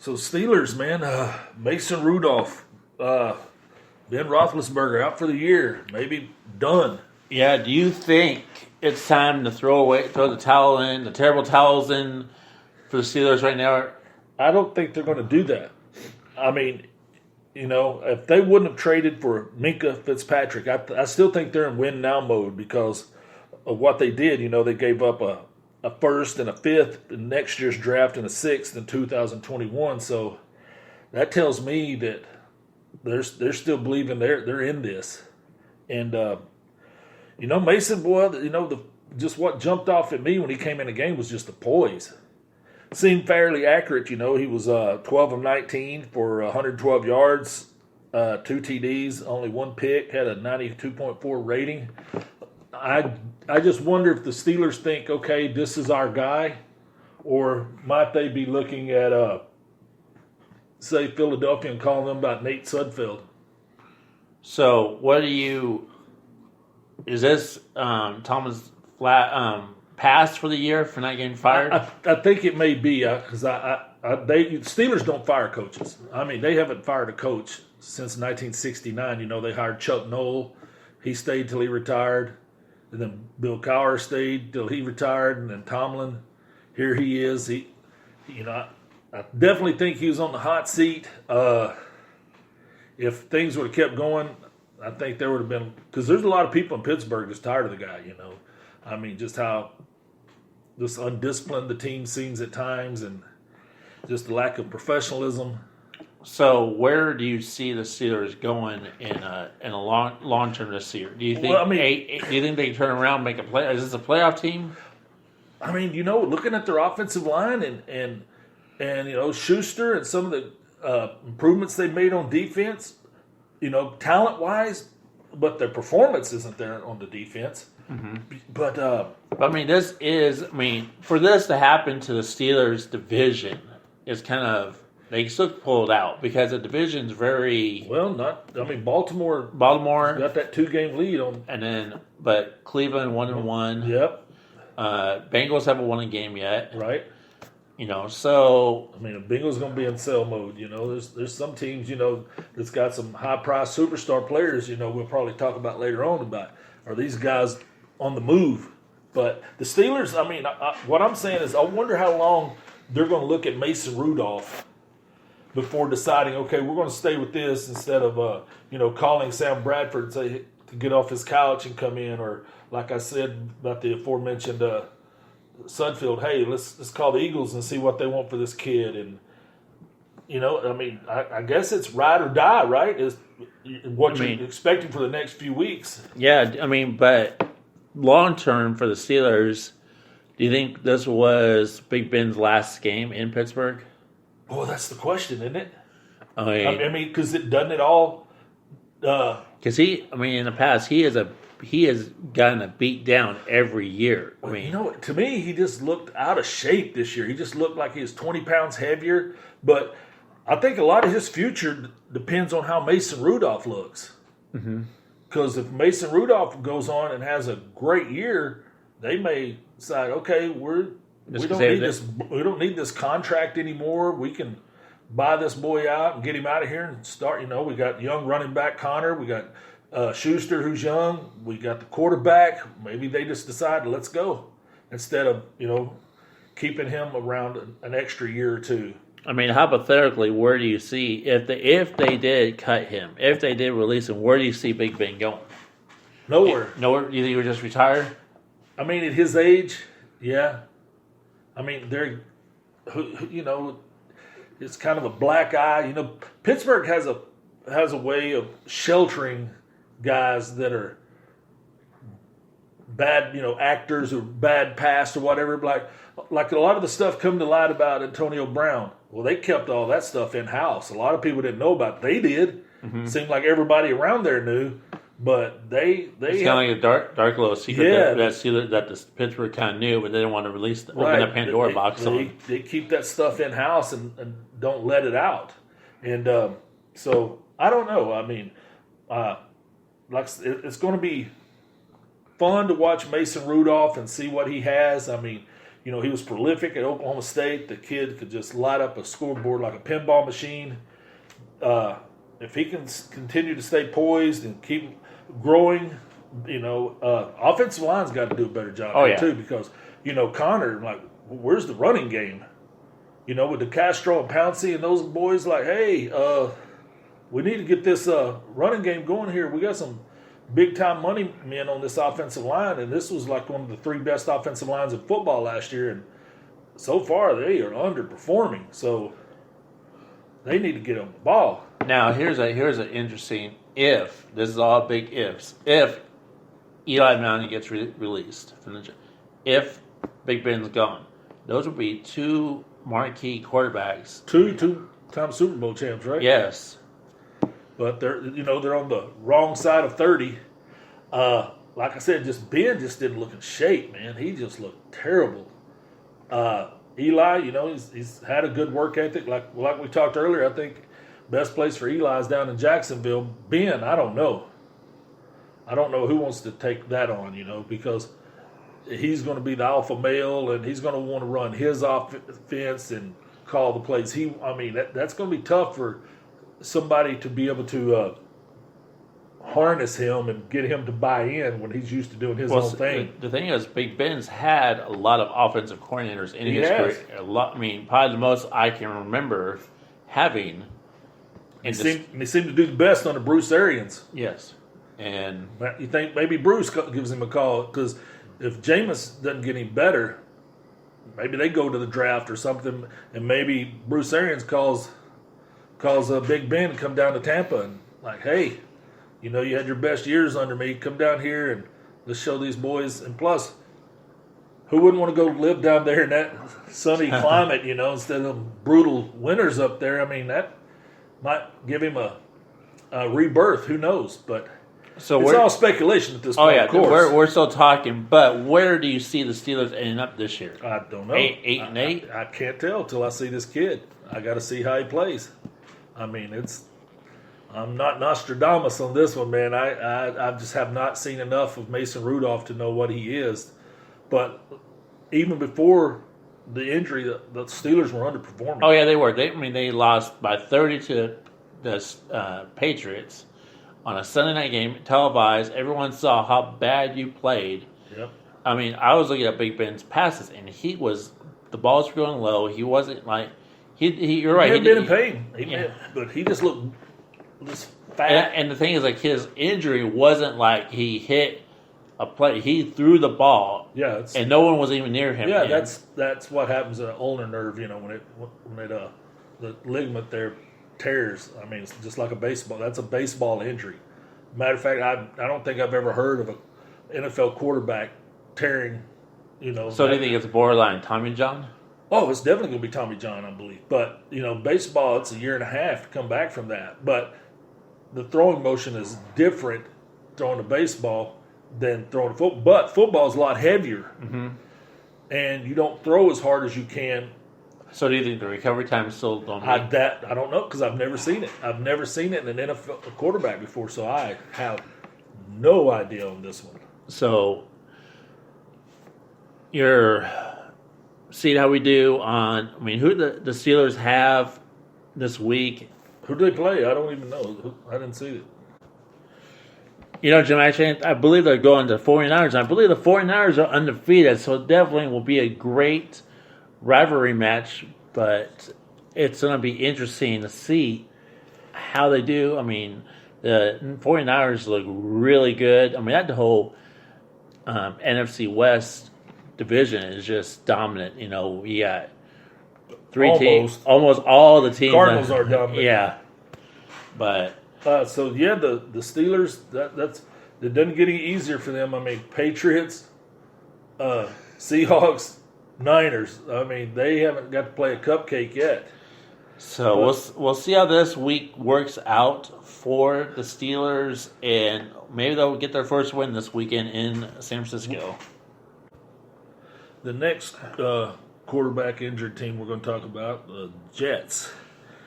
So Steelers, man, Mason Rudolph, Ben Roethlisberger out for the year, maybe done. Yeah, do you think it's time to throw the towel in, the terrible towels in for the Steelers right now? I don't think they're going to do that. I mean, if they wouldn't have traded for Minka Fitzpatrick, I still think they're in win now mode because of what they did. They gave up a first and a fifth in next year's draft and a sixth in 2021. So that tells me that they're still believing they're in this. And Mason, boy, just what jumped off at me when he came in the game was just the poise. Seemed fairly accurate. He was 12 of 19 for 112 yards, 2 TDs, only 1 pick, had a 92.4 rating. I just wonder if the Steelers think, okay, this is our guy, or might they be looking at, say, Philadelphia and calling them about Nate Sudfeld? So, is this Thomas pass for the year for not getting fired? I think it may be because Steelers don't fire coaches. I mean, they haven't fired a coach since 1969. They hired Chuck Noll. He stayed till he retired. And then Bill Cowher stayed till he retired, and then Tomlin, here he is. I definitely think he was on the hot seat. If things would have kept going, I think there would have been, because there's a lot of people in Pittsburgh just tired of the guy. I mean, just how just undisciplined the team seems at times, and just the lack of professionalism. So, where do you see the Steelers going in a long term this year? Do you think? Do you think they can turn around and make a play? Is this a playoff team? I mean, looking at their offensive line and Schuster and some of the improvements they've made on defense, talent wise, but their performance isn't there on the defense. Mm-hmm. But I mean, for this to happen to the Steelers division is kind of. They still pulled out because the division's very Baltimore got that 2-game lead on, but Cleveland 1-1. Yep. Bengals haven't won a game yet, right? So I mean, the Bengals going to be in sell mode. There's some teams that's got some high priced superstar players. We'll probably talk about later on about are these guys on the move. But the Steelers, I mean, what I'm saying is I wonder how long they're going to look at Mason Rudolph before deciding, okay, we're going to stay with this instead of, calling Sam Bradford and say to get off his couch and come in, or like I said about the aforementioned Sudfeld, hey, let's call the Eagles and see what they want for this kid. And I guess it's ride or die, right? Is what you're expecting for the next few weeks. Yeah, but long term for the Steelers, do you think this was Big Ben's last game in Pittsburgh? Well, that's the question, isn't it? Okay. I mean, because it doesn't it all. Because in the past he has gotten a beat down every year. To me, he just looked out of shape this year. He just looked like he was 20 pounds heavier. But I think a lot of his future depends on how Mason Rudolph looks. Because if Mason Rudolph goes on and has a great year, they may decide, okay, we don't need this contract anymore. We can buy this boy out and get him out of here and start. We got young running back Connor. We got Schuster, who's young. We got the quarterback. Maybe they just decide, let's go, instead of keeping him around an extra year or two. I mean, hypothetically, where do you see if they did cut him, if they did release him, where do you see Big Ben going? Nowhere. Nowhere. You think he would just retire? I mean, at his age, yeah. I mean, it's kind of a black eye. Pittsburgh has a way of sheltering guys that are bad, actors or bad past or whatever. Like a lot of the stuff come to light about Antonio Brown. Well, they kept all that stuff in house. A lot of people didn't know about it. They did. Mm-hmm. Seemed like everybody around there knew. But it's kind of like a dark little secret that the Pittsburgh kind of knew, but they didn't want to open the Pandora box on. They keep that stuff in house and don't let it out. And so I don't know. I mean, it's going to be fun to watch Mason Rudolph and see what he has. I mean, You know, he was prolific at Oklahoma State. The kid could just light up a scoreboard like a pinball machine. If he can continue to stay poised and keep growing, you know, offensive line's got to do a better job too, because, you know, Connor, like, where's the running game? You know, with the Castro and Pouncey and those boys, like, hey, we need to get this running game going here. We got some big-time money men on this offensive line, and this was like one of the 3 best offensive lines in football last year, and so far they are underperforming. So they need to get on the ball. Now, here's an interesting if. This is all big ifs. If Eli Manning gets released, if Big Ben's gone, those would be 2 marquee quarterbacks. Two-time Super Bowl champs, right? Yes. But they're on the wrong side of 30. Like I said, Ben just didn't look in shape, man. He just looked terrible. Eli, you know, he's had a good work ethic. Like we talked earlier, I think best place for Eli is down in Jacksonville. Ben, I don't know. I don't know who wants to take that on, you know, because he's going to be the alpha male, and he's going to want to run his offense and call the plays. That's going to be tough for somebody to be able to harness him and get him to buy in when he's used to doing his own thing. The thing is, Big Ben's had a lot of offensive coordinators in his career. Probably the most I can remember having. He seemed to do the best under Bruce Arians. Yes. And you think maybe Bruce gives him a call, because if Jameis doesn't get any better, maybe they go to the draft or something, and maybe Bruce Arians calls Big Ben to come down to Tampa and like, hey, you know, you had your best years under me. Come down here and let's show these boys. And plus, who wouldn't want to go live down there in that sunny climate, you know, instead of brutal winters up there? I mean, that might give him a rebirth. Who knows? But it's all speculation at this point. Of course. We're still talking. But where do you see the Steelers ending up this year? I don't know. 8-8? I can't tell till I see this kid. I got to see how he plays. I mean, I'm not Nostradamus on this one, man. I just have not seen enough of Mason Rudolph to know what he is. But even before the injury, the Steelers were underperforming. Oh yeah, they were. They lost by 30 to the Patriots on a Sunday night game, televised. Everyone saw how bad you played. Yep. I mean, I was looking at Big Ben's passes, and the balls were going low. He wasn't like you're right. He had been in pain, but he just looked just fat. And the thing is, like, his injury wasn't like he hit a play. He threw the ball. Yeah, and no one was even near him. Yeah, that's what happens to an ulnar nerve. You know, when the ligament there tears. I mean, it's just like a baseball. That's a baseball injury. Matter of fact, I don't think I've ever heard of an NFL quarterback tearing. You know. So do you think it's borderline Tommy John? Oh, it's definitely going to be Tommy John, I believe. But, you know, baseball, it's a year and a half to come back from that. But the throwing motion is different throwing a baseball than throwing a football. But football is a lot heavier. Mm-hmm. And you don't throw as hard as you can. So do you think the recovery time is still don't I don't know, because I've never seen it. I've never seen it in an NFL quarterback before, so I have no idea on this one. So you're... See how we do on. I mean, who the Steelers have this week? Who do they play? I don't even know. I didn't see it. You know, Jim, actually, I believe they're going to 49ers. And I believe the 49ers are undefeated, so it definitely will be a great rivalry match. But it's going to be interesting to see how they do. I mean, the 49ers look really good. I mean, that whole NFC West division is just dominant. You know, we got three teams. Almost all the teams. Cardinals are dominant. Yeah. But the Steelers, that doesn't get any easier for them. I mean, Patriots, Seahawks, Niners. I mean, they haven't got to play a cupcake yet. So we'll see how this week works out for the Steelers, and maybe they'll get their first win this weekend in San Francisco. The next quarterback injured team we're going to talk about, the Jets.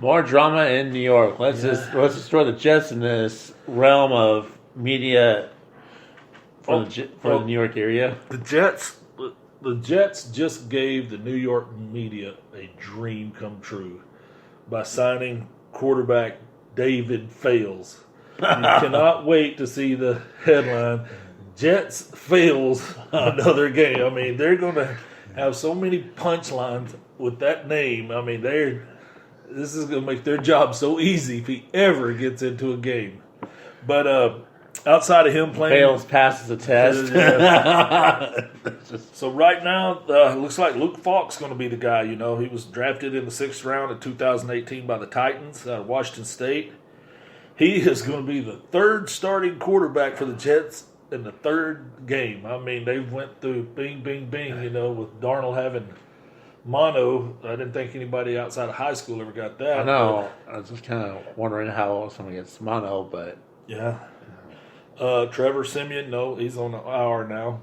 More drama in New York. Let's just throw the Jets in this realm of media for the New York area. The Jets, the Jets just gave the New York media a dream come true by signing quarterback David Fails. You cannot wait to see the headline, Jets fails another game. I mean, they're going to have so many punchlines with that name. I mean, this is going to make their job so easy if he ever gets into a game. But outside of him playing, Fails, passes the test. So right now, it looks like Luke Falk's going to be the guy. You know, he was drafted in the 6th round of 2018 by the Titans out of Washington State. He is going to be the 3rd starting quarterback for the Jets in the 3rd game. I mean, they went through bing, bing, bing, you know, with Darnold having mono. I didn't think anybody outside of high school ever got that. I know. I was just kind of wondering how someone gets mono, but... Yeah. Trevor Siemian, no, he's on the IR now.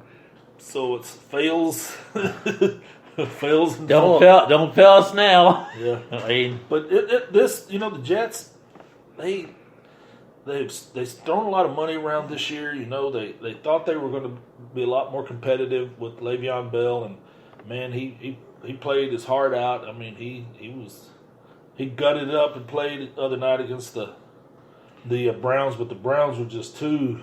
So it's Fails. Fails and Don't fail us now. Yeah. I mean, But this, you know, the Jets, they've thrown a lot of money around this year. You know, they thought they were going to be a lot more competitive with Le'Veon Bell, and man, he played his heart out. I mean, he gutted it up and played the other night against the Browns, but the Browns were just too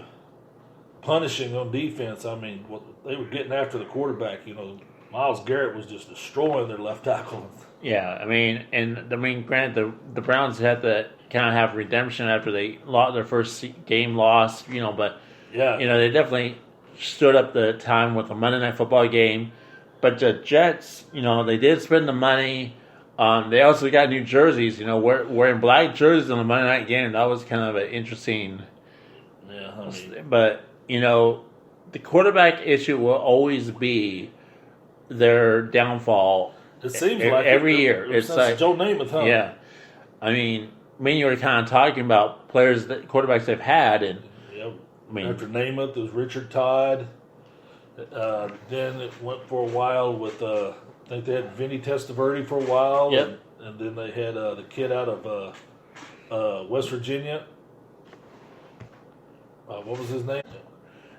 punishing on defense. I mean, they were getting after the quarterback. You know, Myles Garrett was just destroying their left tackle. yeah, granted, the Browns had to kind of have redemption after they lost their first game loss, you know, but, Yeah. you know, they definitely stood up the time with the Monday Night Football game. But the Jets, you know, they did spend the money. They also got new jerseys, you know, wearing black jerseys on the Monday night game. That was kind of an interesting. Yeah, I mean, but, you know, the quarterback issue will always be their downfall. it seems like every year. It's since like Joe Namath, huh? Yeah. I mean, you were kind of talking about quarterbacks they've had, and Yeah. I mean, After Namath, it was Richard Todd. Then it went for a while with, I think they had Vinny Testaverde for a while. Yep. And then they had the kid out of West Virginia. What was his name?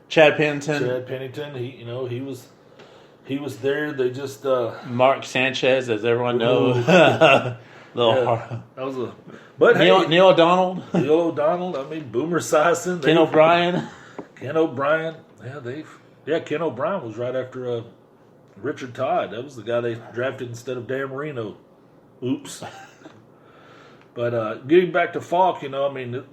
Chad Pennington, Chad Pennington. He was there. They just Mark Sanchez, as everyone knows. that was but Neil O'Donnell, Neil O'Donnell. I mean, Boomer Esiason, Ken O'Brien. Ken O'Brien. Yeah, Ken O'Brien was right after Richard Todd. That was the guy they drafted instead of Dan Marino. Oops. But getting back to Falk, you know, I mean,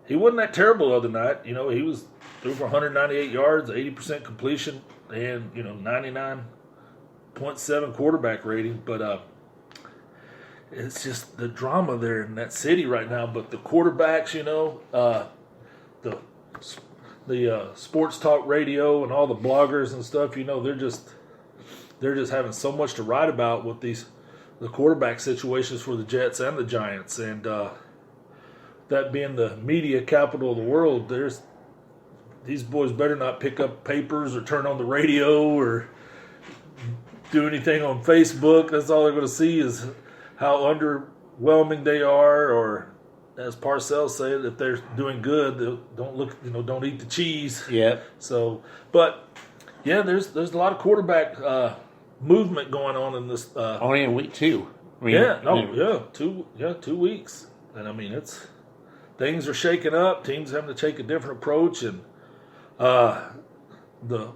he wasn't that terrible the other night. You know, he was threw for 198 yards, 80% completion, and, you know, 99.7 quarterback rating. But it's just the drama there in that city right now. But the quarterbacks, you know, the sports talk radio and all the bloggers and stuff, you know, they're just having so much to write about with the quarterback situations for the Jets and the Giants, and that being the media capital of the world, these boys better not pick up papers or turn on the radio or do anything on Facebook. That's all they're going to see is how underwhelming they are, or as Parcells said, if they're doing good, don't eat the cheese. Yep. So, but yeah, there's a lot of quarterback movement going on in this. Only in week 2. I mean, 2 weeks, and I mean things are shaking up. Teams having to take a different approach, and the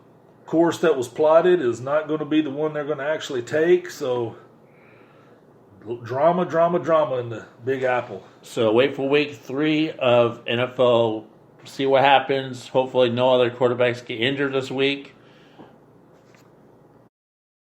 course that was plotted is not going to be the one they're going to actually take. So. Drama in the Big Apple. So wait for week 3 of NFL. See what happens. Hopefully no other quarterbacks get injured this week.